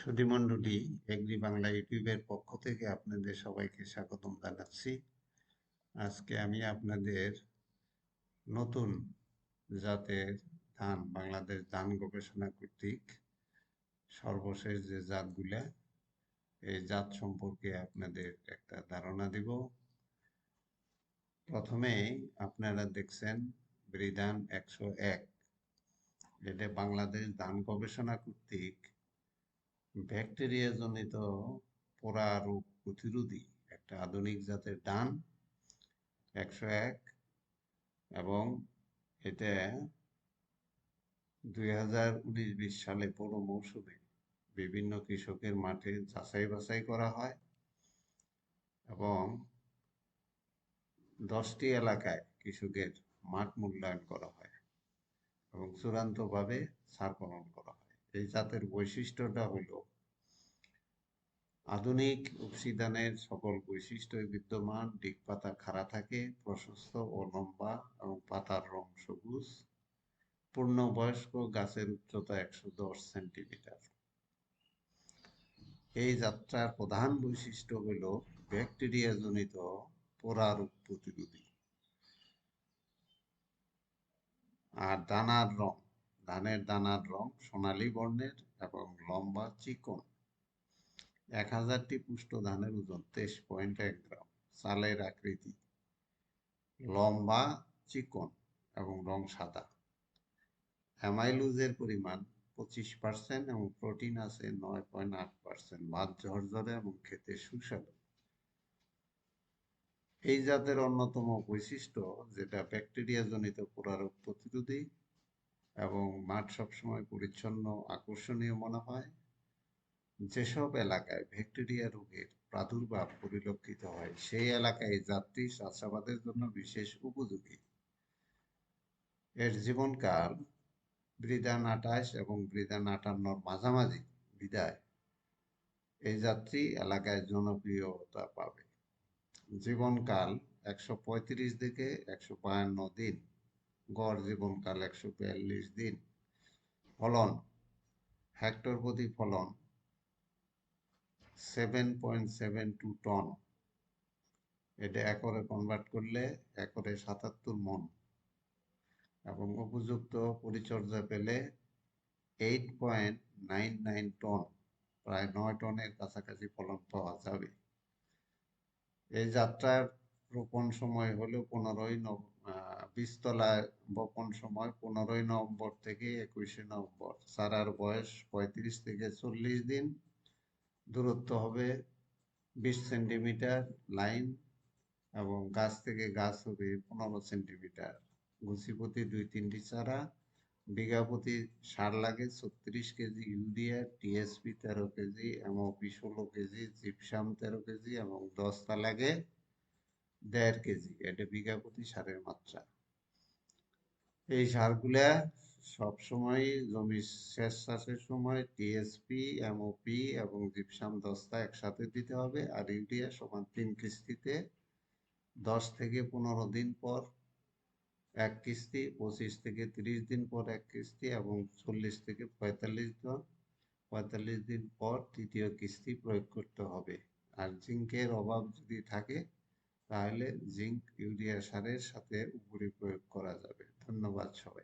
সুধীমণ্ডলী agri Bangla ইউটিউবের পক্ষ থেকে আপনাদের সবাইকে স্বাগতম জানাচ্ছি। আজকে আমি আপনাদের নতুন জাতের ধান, বাংলাদেশ ধান গবেষণা কর্তৃক সর্বশেষ যে জাতগুলা, এই জাত সম্পর্কে আপনাদের একটা ধারণা দিব। প্রথমে আপনারা দেখছেন BRRI ধান 101। এটা বাংলাদেশ ধান গবেষণা কর্তৃক ব্যাকটেরিয়া জনিত পোড়া রোগ প্রতিরোধী একটা আধুনিক জাতের ধান 101, এবং এটা 2019-20 সালে পুরো মৌসুমে বিভিন্ন কৃষকের মাঠে যাচাই বাছাই করা হয় এবং 10টি এলাকায় কৃষকের মাঠ মূল্যায়ন করা হয় এবং চূড়ান্তভাবে ছাড়পত্র করা হয়। এই জাতের বৈশিষ্ট্যটা হলো আধুনিক উপসিদানের সকল বৈশিষ্ট্য বিদ্যমান। ডিগ পাতা খাড়া থাকে, প্রশস্ত ও লম্বা এবং পাতার রং সবুজ। পূর্ণবয়স্ক গাছের উচ্চতা 110 সেন্টিমিটার। এই জাতটার প্রধান বৈশিষ্ট্য হল ব্যাকটেরিয়া জনিত পোড়া রোগ প্রতিরোধী। আর দানার রং, ধানের দানার রং সোনালী বর্ণের এবং লম্বা চিকন। 1000টি পুষ্ট ধানের ওজন 23.1 গ্রাম। চালের আকৃতি লম্বা, চিকন এবং রং সাদা। অ্যামাইলুজের পরিমাণ 25% এবং প্রোটিন আছে 9.8%। ভাত ঝরঝরে এবং খেতে সুস্বাদু। এই জাতের অন্যতম বৈশিষ্ট্য যেটা ব্যাকটেরিয়া জনিত পোড়া রোগ প্রতিরোধী এবং মাঠ সবসময় পরিচ্ছন্ন আকর্ষণীয় মনে হয়। যেসব এলাকায় ব্যাকটেরিয়া রোগের প্রাদুর্ভাব পরিলক্ষিত হয় সেই এলাকায় জাতটি চাষাবাদের জন্য বিশেষ উপযোগী। এর জীবনকাল BRRI ধান 28 এবং BRRI ধান 58 মাঝামাঝি বিদায় এই জাতটি এলাকায় জনপ্রিয়তা পাবে। জীবনকাল 135 থেকে 152 দিন, গড় জীবনকাল 142 দিন। ফলন হেক্টর প্রতি ফলন 7.72 টন। এটা একরে কনভার্ট করলে একরে 77 মন এবং উপযুক্ত পরিচর্যা পেলে 8.99 টন, প্রায় 9 টনের কাছাকাছি ফলন পাওয়া যাবে। এই যাত্রার রোপণ সময় হলো বীজতলায় বপন সময় 15 নভেম্বর থেকে 21 নভেম্বর। চারার বয়স 35 থেকে 40 দিন। দূরত্ব হবে 20 সেন্টিমিটার লাইন এবং গাছ থেকে গাছ হবে 15 সেন্টিমিটার। গুছি প্রতি 2-3টি চারা। বিঘা প্রতি সার লাগে 36 KG urea, TSP 13 KG, MOP 16 KG, gypsum 13 KG এবং দস্তা লাগে 1.5 কেজি। এটা বিঘা প্রতি সারের মাত্রা। এই সারগুলা সবসময় জমি সেচ চাষের সময় টিএসপি, এমওপি এবং জিপসাম দস্তা একসাথে দিতে হবে। আর ইউরিয়া সমান 3 কিস্তিতে 10 থেকে 15 দিন পর এক কিস্তি, 25 থেকে 30 দিন পর এক কিস্তি এবং 40 থেকে 45 দিন পর তৃতীয় কিস্তি প্রয়োগ করতে হবে। আর জিঙ্কের অভাব যদি থাকে তাহলে জিঙ্ক ইউরিয়া সারের সাথে উপরি প্রয়োগ করা যাবে। ধন্যবাদ সবাই।